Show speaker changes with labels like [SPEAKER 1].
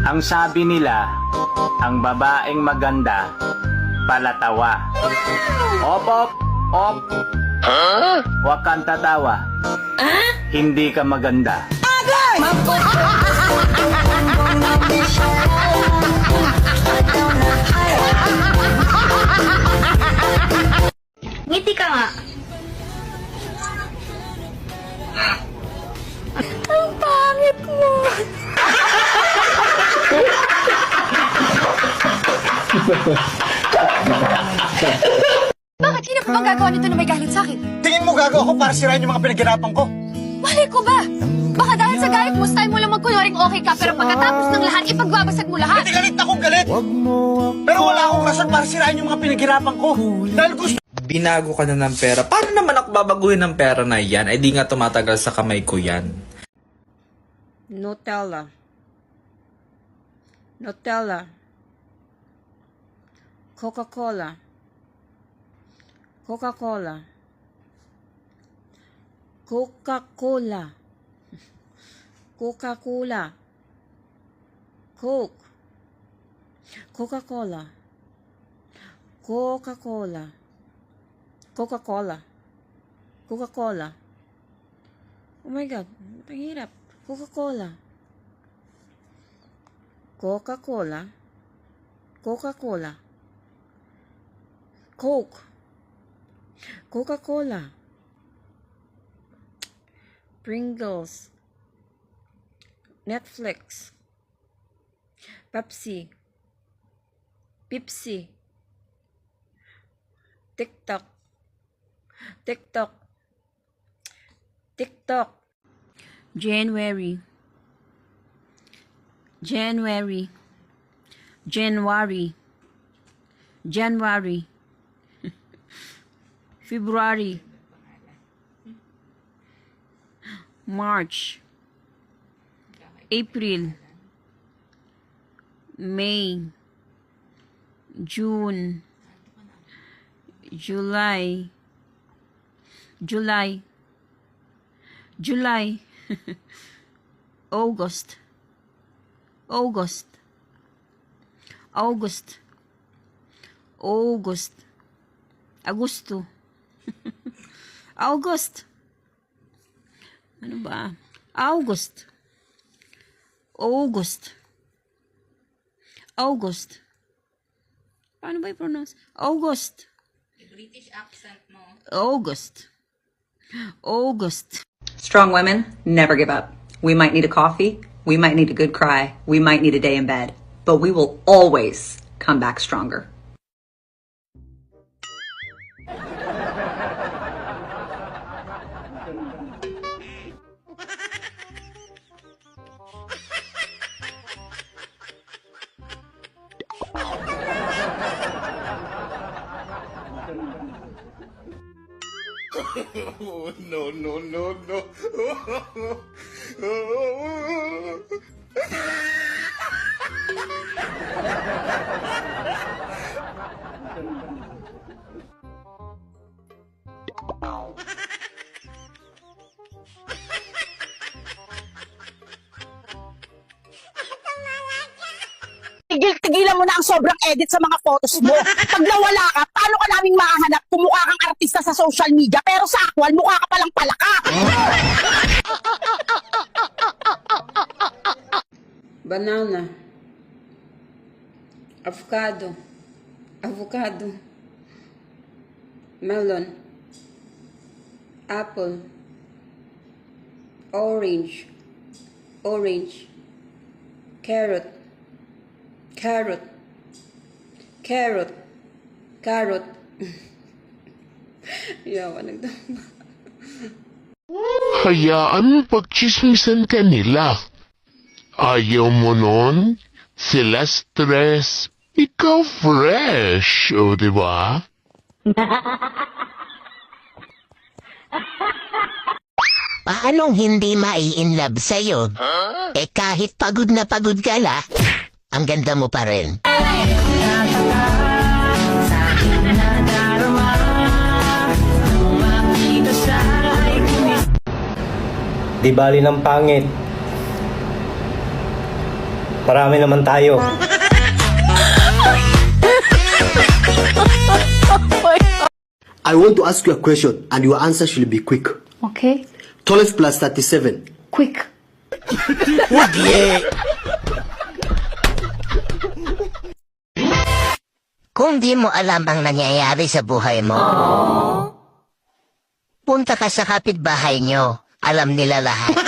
[SPEAKER 1] Ang sabi nila, ang babaeng maganda, palatawa. Op, op, op. Huwag kang tatawa. Hindi ka maganda.
[SPEAKER 2] Ngiti ka nga. Ang pangit mo.
[SPEAKER 3] Bakit? Sino pa bang gagawa nito na may galit sa akin?
[SPEAKER 4] Tingin mo gagawa ko para sirain yung mga pinaghirapan ko?
[SPEAKER 3] Malay ko ba? Baka dahil sa galit mo, style mo lang magkunwaring okay ka, pero pagkatapos ng lahat, ipagbabasag mo lahat.
[SPEAKER 4] Hindi galit akong galit! Pero wala akong rason para sirain yung mga pinaghirapan ko. Dahil gusto...
[SPEAKER 5] Binago ka na ng pera. Paano naman ako babaguhin ng pera na yan? Ay di nga tumatagal sa kamay ko yan.
[SPEAKER 6] Nutella. Nutella. Coca-Cola. Coca-Cola. Coca-Cola. Coca-Cola. Coke. Coca-Cola. Coca-Cola. Coca-Cola. Coca-Cola. Oh my God. Ang hirap. Coca-Cola. Coca-Cola. Coca-Cola. Coke. Coca-Cola. Pringles. Netflix. Pepsi. Pepsi. TikTok. TikTok. TikTok. January. January. January. January. February. March. April. May. June. July. July. July. August. August. August. August. Agosto. August. Ano ba? August. August. August. Paano ba i-pronounce? August.
[SPEAKER 2] British accent mo.
[SPEAKER 6] August. August.
[SPEAKER 7] Strong women never give up. We might need a coffee, we might need a good cry, we might need a day in bed, but we will always come back stronger.
[SPEAKER 4] No, no, no, no.
[SPEAKER 8] Tigilan mo na ang sobrang edit sa mga photos mo. Pag nawala ka, paano ka naming mahahanap kung mukha kang artista sa social media, pero sa actual, mukha ka palang palaka.
[SPEAKER 6] Banana. Avocado. Avocado. Melon. Apple. Orange. Orange. Carrot. Carrot. Carrot. Carrot. Yawa, nagtama.
[SPEAKER 9] Hayaan mo pagchismisan ka nila. Ayaw mo nun? Sila stress. Ikaw fresh. O, diba?
[SPEAKER 10] Paanong hindi mai-inlove sa'yo? Eh kahit pagod na pagod ka la, ang ganda mo pa rin.
[SPEAKER 11] Di bali ng pangit.
[SPEAKER 4] Marami naman tayo.
[SPEAKER 11] I want to ask you a question and your answer should be quick.
[SPEAKER 3] Okay.
[SPEAKER 11] 12 plus 37.
[SPEAKER 3] Quick.
[SPEAKER 10] Kung di mo alam ang nangyayari sa buhay mo, punta ka sa kapitbahay nyo. Alam nila lahat.